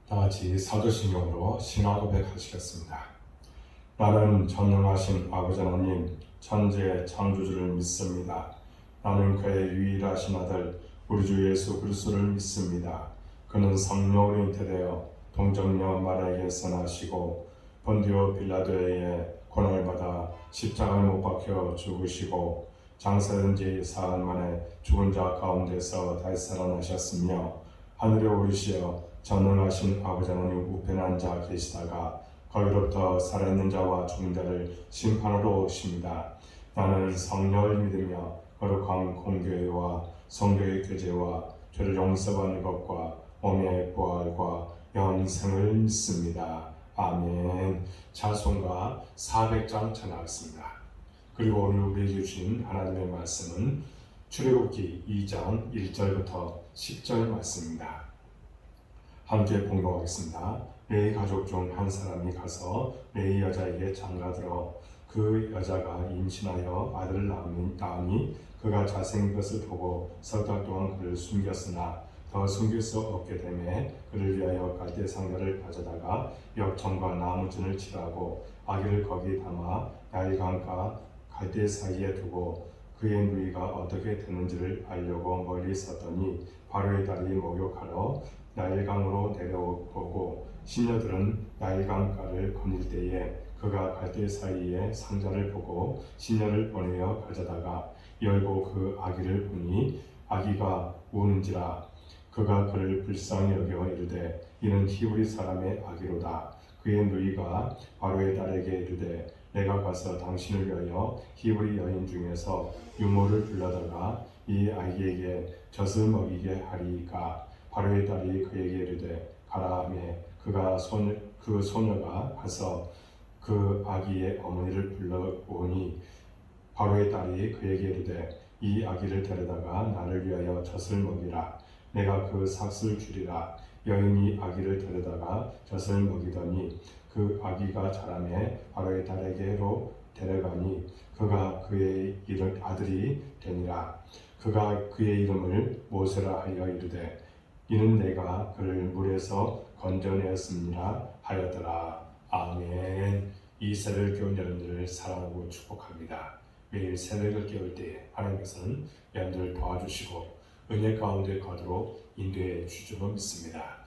다 같이 사도신경으로 신앙 고백하시겠습니다. 나는 전능하신 아버지 하나님, 천지의 창조주를 믿습니다. 나는 그의 유일하신 아들 우리 주 예수 그리스도를 믿습니다. 그는 성령으로 잉태되어 동정녀 마리아에게서 나시고 본디오 빌라도에 의해 고난을 받아 십자가에 못 박혀 죽으시고 장사된 지 사흘 만에 죽은 자 가운데서 다시 살아나셨으며 하늘에 오르시어 전능하신 아버지 하나님 우편에 앉아 계시다가 거기로부터 살아있는 자와 죽은 자를 심판하러 오십니다. 나는 성령을 믿으며 거룩한 공교회와 성도의 교제와 죄를 용서받는 것과 몸의 부활과 영생을 믿습니다. 아멘. 찬송가 400장 전하겠습니다. 그리고 오늘 우리에게 주신 하나님의 말씀은 출애굽기 2장 1절부터 10절 말씀입니다. 함께 봉독하겠습니다. 레위 가족 중 한 사람이 가서 레위 여자에게 장가들어 그 여자가 임신하여 아들을 낳으니 그가 잘생긴 것을 보고 석 달 동안 그를 숨겼으나 더 숨길 수 없게 되매 그를 위하여 갈대 상자를 가져다가 역청과 나무진을 칠하고 아기를 거기 담아 나일강과 갈대 사이에 두고 그의 누이가 어떻게 되는지를 알려고 멀리 있었더니 바로의 딸이 목욕하러 나일강으로 내려오고 시녀들은 나일강가를 거닐 때에 그가 갈대 사이에 상자를 보고 시녀를 보내어 가져다가 열고 그 아기를 보니 아기가 우는지라 그가 그를 불쌍히 여겨 이르되 이는 히브리 사람의 아기로다. 그의 누이가 바로의 딸에게 이르되 내가 가서 당신을 위하여 히브리 여인 중에서 유모를 불러다가 이 아기에게 젖을 먹이게 하리이까. 바로의 딸이 그에게 이르되 가라 하며 그 소녀가 가서 그 아기의 어머니를 불러오니 바로의 딸이 그에게 이르되 이 아기를 데려다가 나를 위하여 젖을 먹이라. 내가 그 삭슬 주리라. 여인이 아기를 데려다가 젖을 먹이더니 그 아기가 자라매 바로의 딸에게로 데려가니 그가 그의 아들이 되니라. 그가 그의 이름을 모세라 하여 이르되 이는 내가 그를 물에서 건져내었습니다 하였더라. 아멘. 이 새벽을 깨운 여러분들을 사랑하고 축복합니다. 매일 새벽을 깨울 때 하나님께서는 여러분들을 도와주시고 은혜 가운데 거두로 인도해 주시고 믿습니다.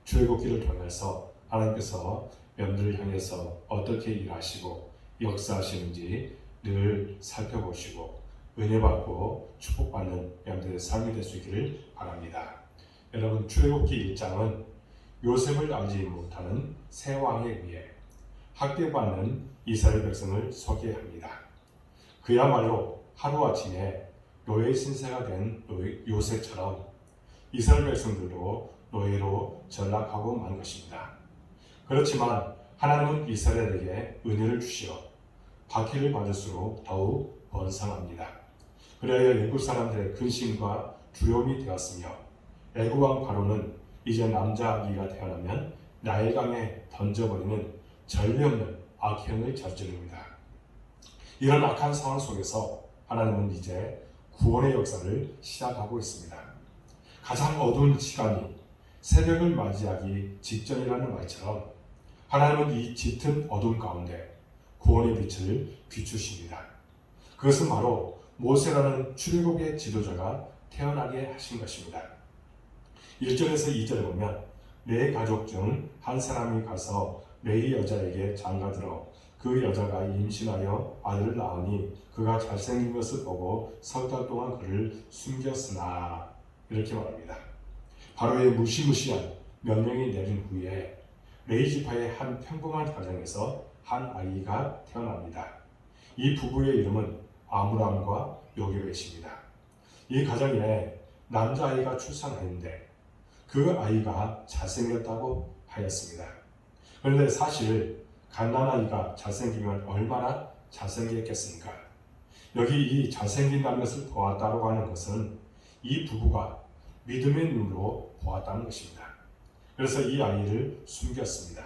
출애굽기를 통해서 하나님께서 여러분들을 향해서 어떻게 일하시고 역사하시는지 늘 살펴보시고 은혜 받고 축복받는 여러분들의 삶이 될 수 있기를 바랍니다. 여러분, 출애굽기 1장은 요셉을 알지 못하는 새 왕에 의해 학대받는 이스라엘 백성을 소개합니다. 그야말로 하루아침에 노예 신세가 된 요셉처럼 이스라엘 백성들도 노예로 전락하고 만 것입니다. 그렇지만 하나님은 이스라엘에게 은혜를 주시어 박해를 받을수록 더욱 번성합니다. 그래야 애굽 사람들의 근심과 두려움이 되었으며 애굽 왕 바로는 이제 남자 아기가 태어나면 나일강에 던져버리는 전례 없는 악행을 저지릅니다. 이런 악한 상황 속에서 하나님은 이제 구원의 역사를 시작하고 있습니다. 가장 어두운 시간이 새벽을 맞이하기 직전이라는 말처럼 하나님은 이 짙은 어둠 가운데 구원의 빛을 비추십니다. 그것은 바로 모세라는 출애굽의 지도자가 태어나게 하신 것입니다. 1절에서 2절에 보면 내 가족 중 한 사람이 가서 레위 여자에게 장가들어 그 여자가 임신하여 아들을 낳으니 그가 잘생긴 것을 보고 석 달 동안 그를 숨겼으나 이렇게 말합니다. 바로의 무시무시한 명령이 내린 후에 레위 지파의 한 평범한 가정에서 한 아이가 태어납니다. 이 부부의 이름은 아므람과 요게벳입니다. 이 가정에 남자아이가 출산했는데 그 아이가 잘생겼다고 하였습니다. 그런데 사실 갓난아이가 잘생기면 얼마나 잘생겼겠습니까? 여기 이 잘생긴다는 것을 보았다고 하는 것은 이 부부가 믿음의 눈으로 보았다는 것입니다. 그래서 이 아이를 숨겼습니다.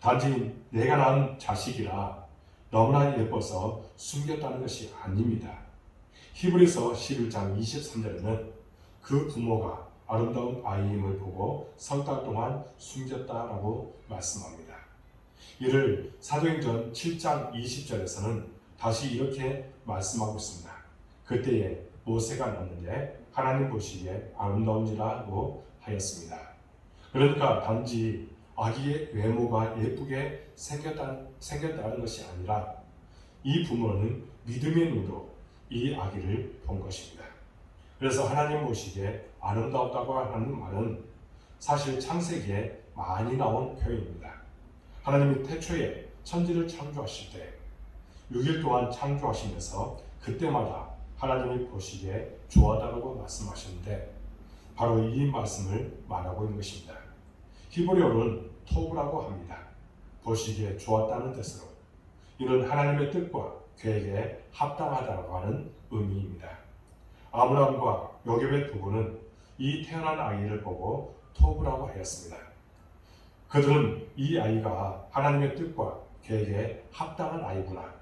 단지 내가 낳은 자식이라 너무나 예뻐서 숨겼다는 것이 아닙니다. 히브리서 11장 23절에는 그 부모가 아름다운 아이임을 보고 석 달 동안 숨겼다라고 말씀합니다. 이를 사도행전 7장 20절에서는 다시 이렇게 말씀하고 있습니다. 그때에 모세가 낳는데 하나님 보시기에 아름다운지라고 하였습니다. 그러니까 단지 아기의 외모가 예쁘게 생겼다는 것이 아니라 이 부모는 믿음의 눈으로 이 아기를 본 것입니다. 그래서 하나님 보시기에 아름답다고 하는 말은 사실 창세기에 많이 나온 표현입니다. 하나님이 태초에 천지를 창조하실 때 6일 동안 창조하시면서 그때마다 하나님이 보시기에 좋았다고 말씀하셨는데 바로 이 말씀을 말하고 있는 것입니다. 히브리어로는 토브라고 합니다. 보시기에 좋았다는 뜻으로 이는 하나님의 뜻과 계획에 합당하다고 하는 의미입니다. 아브라함과 요셉의 부부는 이 태어난 아이를 보고 토브라고 하였습니다. 그들은 이 아이가 하나님의 뜻과 계획에 합당한 아이구나,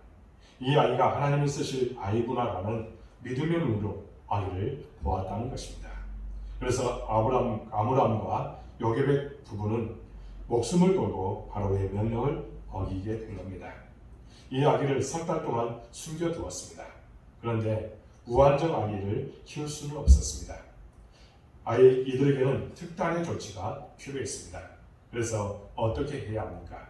이 아이가 하나님이 쓰실 아이구나라는 믿음의 눈으로 아이를 보았다는 것입니다. 그래서 아브라함과 요셉의 부부는 목숨을 걸고 바로의 명령을 어기게 된 겁니다. 이 아기를 석 달 동안 숨겨두었습니다. 그런데 무한정 아기를 키울 수는 없었습니다. 이들에게는 특단의 조치가 필요했습니다. 그래서 어떻게 해야 합니까?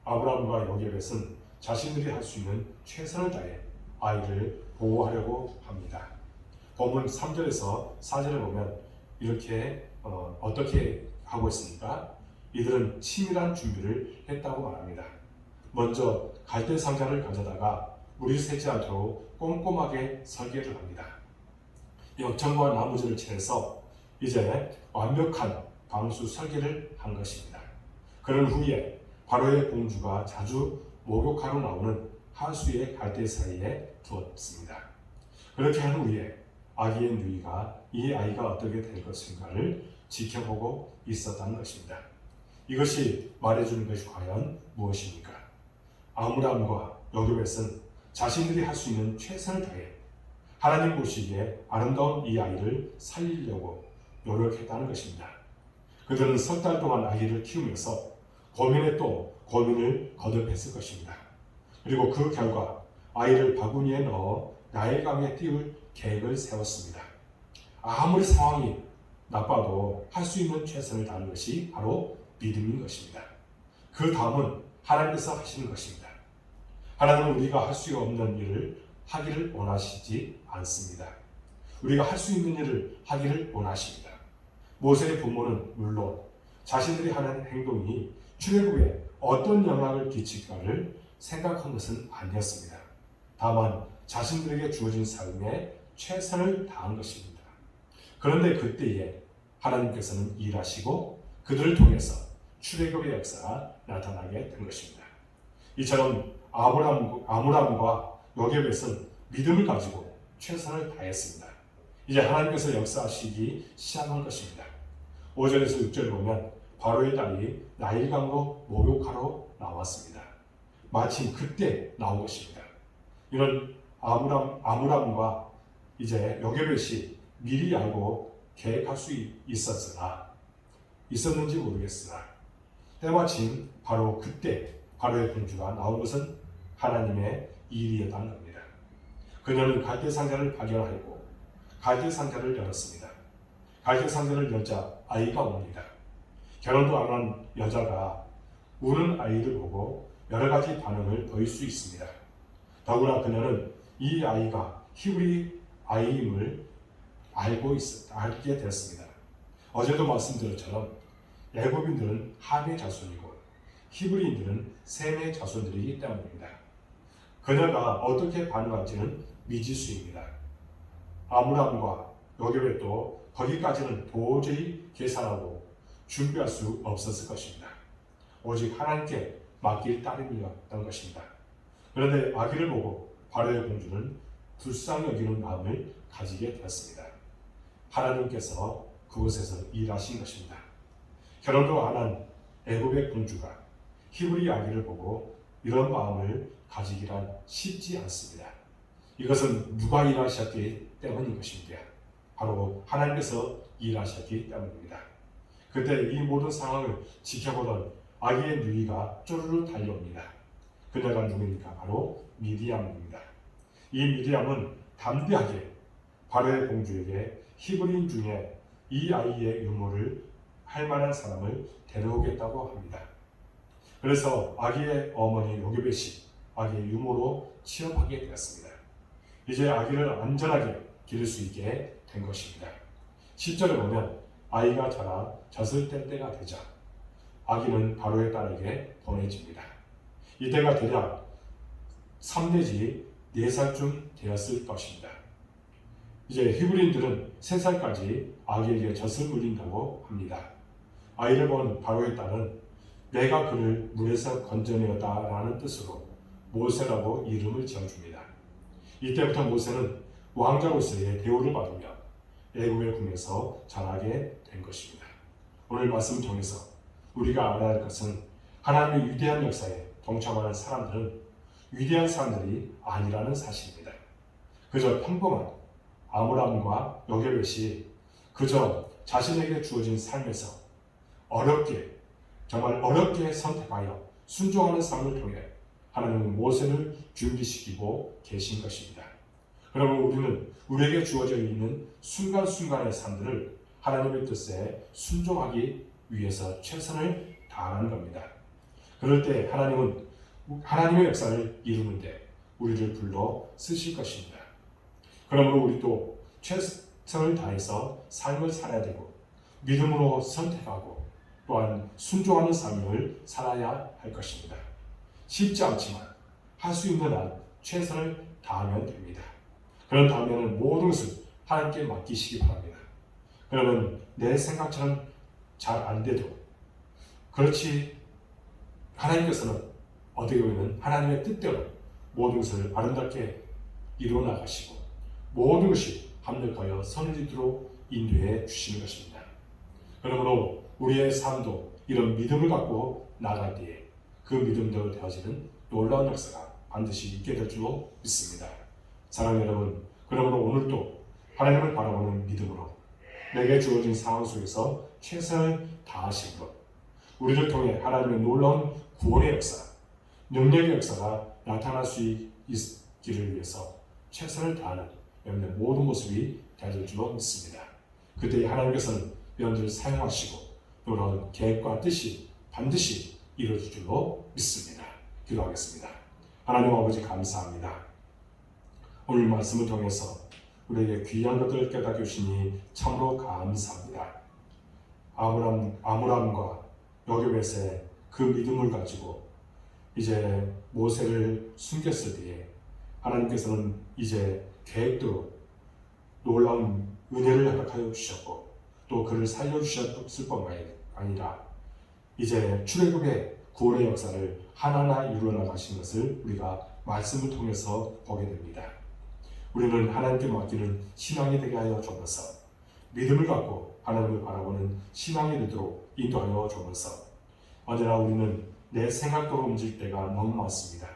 아브라함과 요셉은 자신들이 할 수 있는 최선을 다해 아이를 보호하려고 합니다. 본문 3절에서 4절을 보면 이렇게 어떻게 하고 있습니까? 이들은 치밀한 준비를 했다고 말합니다. 먼저 갈대 상자를 가져다가 물이 새지 않도록 꼼꼼하게 설계를 합니다. 역청과 나무줄을 칠해서 이제 완벽한 방수 설계를 한 것입니다. 그런 후에 바로의 공주가 자주 목욕하러 나오는 하수의 갈대 사이에 두었습니다. 그렇게 한 후에 아기의 누이가 이 아이가 어떻게 될 것인가를 지켜보고 있었다는 것입니다. 이것이 말해주는 것이 과연 무엇입니까? 아브라함과 요셉은 자신들이 할 수 있는 최선을 다해 하나님 보시기에 아름다운 이 아이를 살리려고 노력했다는 것입니다. 그들은 석 달 동안 아이를 키우면서 고민에 또 고민을 거듭했을 것입니다. 그리고 그 결과 아이를 바구니에 넣어 나일강에 띄울 계획을 세웠습니다. 아무리 상황이 나빠도 할 수 있는 최선을 다하는 것이 바로 믿음인 것입니다. 그 다음은 하나님께서 하시는 것입니다. 하나님은 우리가 할 수 없는 일을 하기를 원하시지 않습니다. 우리가 할 수 있는 일을 하기를 원하십니다. 모세의 부모는 물론 자신들이 하는 행동이 출애굽에 어떤 영향을 끼칠까를 생각한 것은 아니었습니다. 다만 자신들에게 주어진 삶에 최선을 다한 것입니다. 그런데 그때에 하나님께서는 일하시고 그들을 통해서 출애굽의 역사가 나타나게 된 것입니다. 이처럼 아브라함과 요셉은 믿음을 가지고 최선을 다했습니다. 이제 하나님께서 역사하시기 시작한 것입니다. 5절에서 6절 보면 바로의 딸이 나일강으로 목욕하러 나왔습니다. 마침 그때 나온 것입니다. 이런 아브라함과 이제 요셉이 미리 알고 계획할 수 있었는지 모르겠으나 때마침 바로 그때 바로의 공주가 나온 것은 하나님의 일이었다는 겁니다. 그녀는 갈대 상자를 발견하였고 갈대 상자를 열었습니다. 갈대 상자를 열자 아이가 옵니다. 결혼도 안 한 여자가 우는 아이를 보고 여러 가지 반응을 보일 수 있습니다. 더구나 그녀는 이 아이가 히브리 아이임을 알게 되었습니다. 어제도 말씀드린 것처럼 애굽인들은 함의 자손이고 히브리인들은 셈의 자손들이기 때문입니다. 그녀가 어떻게 반응할지는 미지수입니다. 아브라함과 요셉이 또 거기까지는 도저히 계산하고 준비할 수 없었을 것입니다. 오직 하나님께 맡길 따름이었던 것입니다. 그런데 아기를 보고 바로의 공주는 불쌍히 여기는 마음을 가지게 되었습니다. 하나님께서 그곳에서 일하신 것입니다. 결혼도 안 한 애굽의 공주가 히브리 아기를 보고 이런 마음을 가지기란 쉽지 않습니다. 이것은 누가 일하셨기 때문인 것입니다. 바로 하나님께서 일하셨기 때문입니다. 그때 이 모든 상황을 지켜보던 아기의 누이가 쪼르르 달려옵니다. 그녀가 누구입니까? 바로 미디암입니다. 이 미디암은 담대하게 바로의 공주에게 히브리인 중에 이 아이의 유모를 할 만한 사람을 데려오겠다고 합니다. 그래서 아기의 어머니 요게벳이 아기의 유모로 취업하게 되었습니다. 이제 아기를 안전하게 기를 수 있게 된 것입니다. 10절에 보면 아이가 자라 젖을 뗄 때가 되자 아기는 바로의 딸에게 보내집니다. 이때가 대략 3 내지 4살쯤 되었을 것입니다. 이제 히브리인들은 3살까지 아기에게 젖을 물린다고 합니다. 아이를 본 바로의 딸은 내가 그를 물에서 건져내었다라는 뜻으로 모세라고 이름을 지어줍니다. 이때부터 모세는 왕자로서의 대우를 받으며 애굽의 궁에서 자라게 된 것입니다. 오늘 말씀을 통해서 우리가 알아야 할 것은 하나님의 위대한 역사에 동참하는 사람들은 위대한 사람들이 아니라는 사실입니다. 그저 평범한 아므람과 요게벳이 그저 자신에게 주어진 삶에서 어렵게 정말 어렵게 선택하여 순종하는 삶을 통해 하나님은 모세를 준비시키고 계신 것입니다. 그러면 우리는 우리에게 주어져 있는 순간순간의 삶들을 하나님의 뜻에 순종하기 위해서 최선을 다하는 겁니다. 그럴 때 하나님은 하나님의 역사를 이루는데 우리를 불러 쓰실 것입니다. 그러므로 우리도 최선을 다해서 삶을 살아야 되고 믿음으로 선택하고 또한 순종하는 삶을 살아야 할 것입니다. 쉽지 않지만 할 수 있는 한 최선을 다하면 됩니다. 그런 다음에는 모든 것을 하나님께 맡기시기 바랍니다. 그러면 내 생각처럼 잘 안 돼도 그렇지 하나님께서는 어떻게 보면 하나님의 뜻대로 모든 것을 아름답게 이루어 나가시고 모든 것이 합력하여 선을 이루도록 인도해 주시는 것입니다. 그러므로 우리의 삶도 이런 믿음을 갖고 나갈 때에 그 믿음대로 되어지는 놀라운 역사가 반드시 있게 될 줄로 믿습니다. 사랑하는 여러분, 그러므로 오늘도 하나님을 바라보는 믿음으로 내게 주어진 상황 속에서 최선을 다하심으로 우리를 통해 하나님의 놀라운 구원의 역사, 능력의 역사가 나타날 수 있기를 위해서 최선을 다하는 여러분의 모든 모습이 되어질 줄로 믿습니다. 그때 하나님께서는 여러분들을 사용하시고 놀라운 계획과 뜻이 반드시 이루어질 줄로 믿습니다. 기도하겠습니다. 하나님 아버지 감사합니다. 오늘 말씀을 통해서 우리에게 귀한 것들을 깨닫게 주시니 참으로 감사합니다. 아므람과 요게벳의 그 믿음을 가지고 이제 모세를 숨겼을 때에 하나님께서는 이제 계획대로 놀라운 은혜를 허락하여 주셨고 또 그를 살려주셨을 뿐만 아니라 이제 출애굽의 구원의 역사를 하나하나 이루어 나가신 것을 우리가 말씀을 통해서 보게 됩니다. 우리는 하나님께 맡기는 신앙이 되게 하여 주옵소서. 믿음을 갖고 하나님을 바라보는 신앙이 되도록 인도하여 주옵소서. 언제나 우리는 내 생각대로 움직일 때가 너무 많습니다.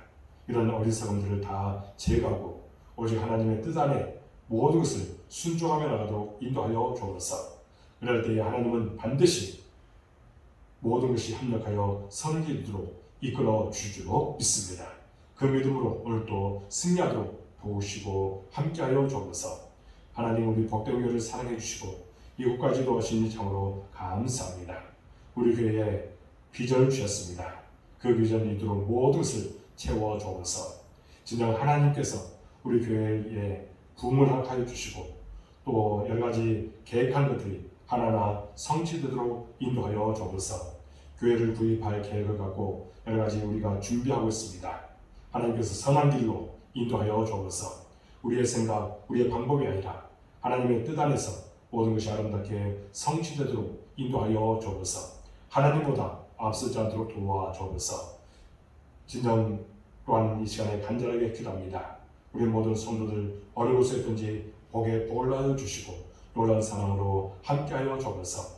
이런 어리석음들을 다 제거하고 오직 하나님의 뜻 안에 모든 것을 순종하며 나가도록 인도하여 주옵소서. 그럴 때에 하나님은 반드시 모든 것이 합력하여 선을 이루도록 이끌어 주실 줄로 믿습니다. 그 믿음으로 오늘도 승리하도록 도우시고 함께하여 주옵소서. 하나님 우리 복되교회를 사랑해 주시고 이곳까지도 오시니 참으로 감사합니다. 우리 교회에 비전을 주셨습니다. 그 비전을 이루도록 모든 것을 채워 주옵소서. 진정 하나님께서 우리 교회에 부흥을 하여 주시고 또 여러 가지 계획한 것들이 하나하나 성취되도록 인도하여 주옵소서. 교회를 구입할 계획을 갖고 여러 가지 우리가 준비하고 있습니다. 하나님께서 선한 길로 인도하여 주옵소서. 우리의 생각, 우리의 방법이 아니라 하나님의 뜻 안에서 모든 것이 아름답게 성취되도록 인도하여 주옵소서. 하나님보다 앞서지 않도록 도와 주옵소서. 진정 또한 이 시간에 간절하게 기도합니다. 우리 모든 성도들 어느 곳에 있든지 복에 복을 하여 주시고 놀라운 사랑으로 함께하여 주옵소서.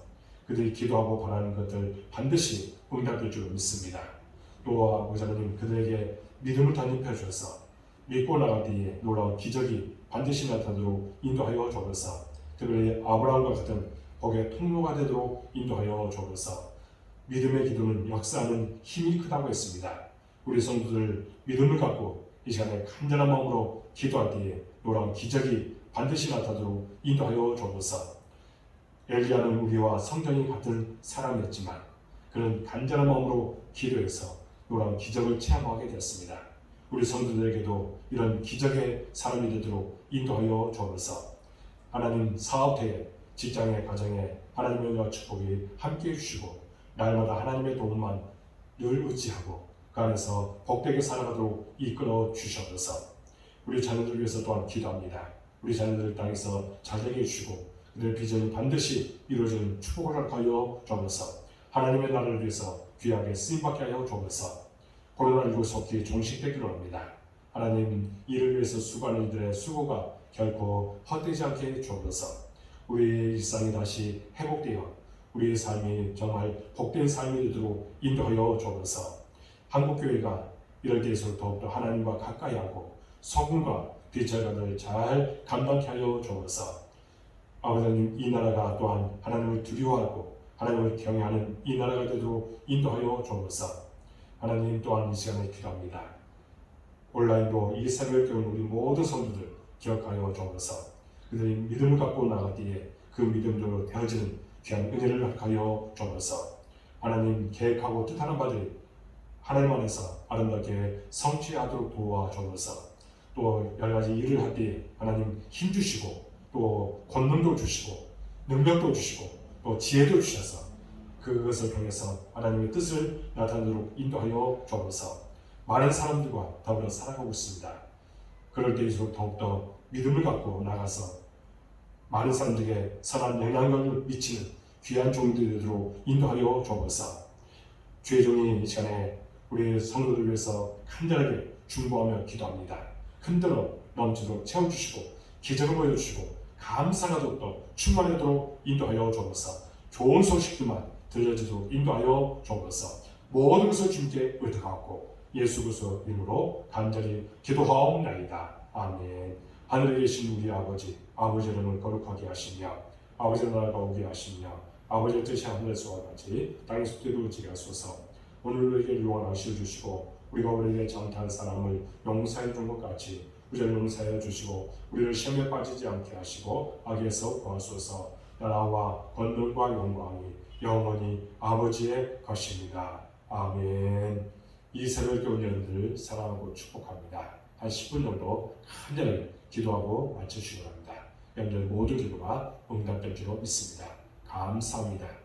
그들이 기도하고 바라는 것들 반드시 응답될 줄 믿습니다. 또 아버지 하나님 그들에게 믿음을 덧입혀 주셔서 믿고 나갈 때에 놀라운 기적이 반드시 나타나도록 인도하여 주옵소서. 특별히 아브라함과 같은 복의 통로가 되도록 인도하여 주옵소서. 믿음의 기도는 역사하는 힘이 크다고 했습니다. 우리 성도들 믿음을 갖고 이 시간에 간절한 마음으로 기도할 때에 놀라운 기적이 반드시 나타나도록 인도하여 주옵소서. 엘리야는 우리와 성정이 같은 사람이었지만 그는 간절한 마음으로 기도해서 놀라운 기적을 체험하게 되었습니다. 우리 성도들에게도 이런 기적의 사람이 되도록 인도하여 주옵소서. 하나님 사업대에 직장의 가정에 하나님의 은혜와 축복이 함께해 주시고 날마다 하나님의 도움만 늘 의지하고 그 안에서 복되게 살아가도록 이끌어 주시옵소서. 우리 자녀들을 위해서 또한 기도합니다. 우리 자녀들을 땅에서 잘되게 해주시고 그들의 비전이 반드시 이루어지는 축복을 하여 주옵소서. 하나님의 나라를 위해서 귀하게 쓰임받게 하여 주옵소서. 코로나19 속히 종식되기로 합니다. 하나님 이를 위해서 수고하는 이들의 수고가 결코 헛되지 않게 주옵소서. 우리의 일상이 다시 회복되어 우리의 삶이 정말 복된 삶이 되도록 인도하여 주옵소서. 한국교회가 이럴 때에서 더욱더 하나님과 가까이 하고 소금과 빛의 가를 잘 감당케 하여 주옵소서. 아버지 하나님 이 나라가 또한 하나님을 두려워하고 하나님을 경외하는 이 나라가 되도록 인도하여 주옵소서. 하나님 또한 이 시간에 기도합니다. 온라인도 이 새벽을 깨운 우리 모든 성도들 기억하여 주옵소서. 그들이 믿음을 갖고 나갈 때에 그 믿음대로 되어지는 귀한 은혜를 허락하여 주옵소서. 하나님 계획하고 뜻하는 바들이 하나님 안에서 아름답게 성취하도록 도와주옵소서. 또 여러 가지 일을 할 때 하나님 힘 주시고 또 권능도 주시고 능력도 주시고 또 지혜도 주셔서 그것을 통해서 하나님의 뜻을 나타내도록 인도하여 주옵소서. 많은 사람들과 더불어 살아가고 있습니다. 그럴 때일수록 더욱더 믿음을 갖고 나가서 많은 사람들에게 선한 영향력을 미치는 귀한 종들이 되도록 인도하여 주옵소서. 주의 종이 이 시간에 우리 성도들 위해서 간절하게 중보하며 기도합니다. 흔들어 넘치도록 채워주시고 기적을 보여주시고 감사가 더욱더 충만하도록 인도하여 주옵소서. 좋은 소식들만 들려주도록 인도하여 주옵소서. 모든 것을 주님께 의탁하고 예수 그리스도 이름으로 간절히 기도하옵나이다. 아멘. 하늘에 계신 우리 아버지 이름을 거룩하게 하시며 아버지의 나라가 오게 하시며 아버지의 뜻이 하늘에서와 같이 땅에서 이루어지게 하소서. 오늘 우리에게 유언을 주시고 우리가 우리에게 잘못한 사람을 용서해 준 것 같이 우리를 용서해 주시고 우리를 시험에 빠지지 않게 하시고 악에서 구하소서. 나라와 권능과 영광이 영원히 아버지의 것입니다. 아멘. 이 새벽 교회 여러분들을 사랑하고 축복합니다. 한 10분 정도 간절히 기도하고 마치시기 바랍니다. 여러분들 모든 기도가 응답될 줄로 믿습니다. 감사합니다.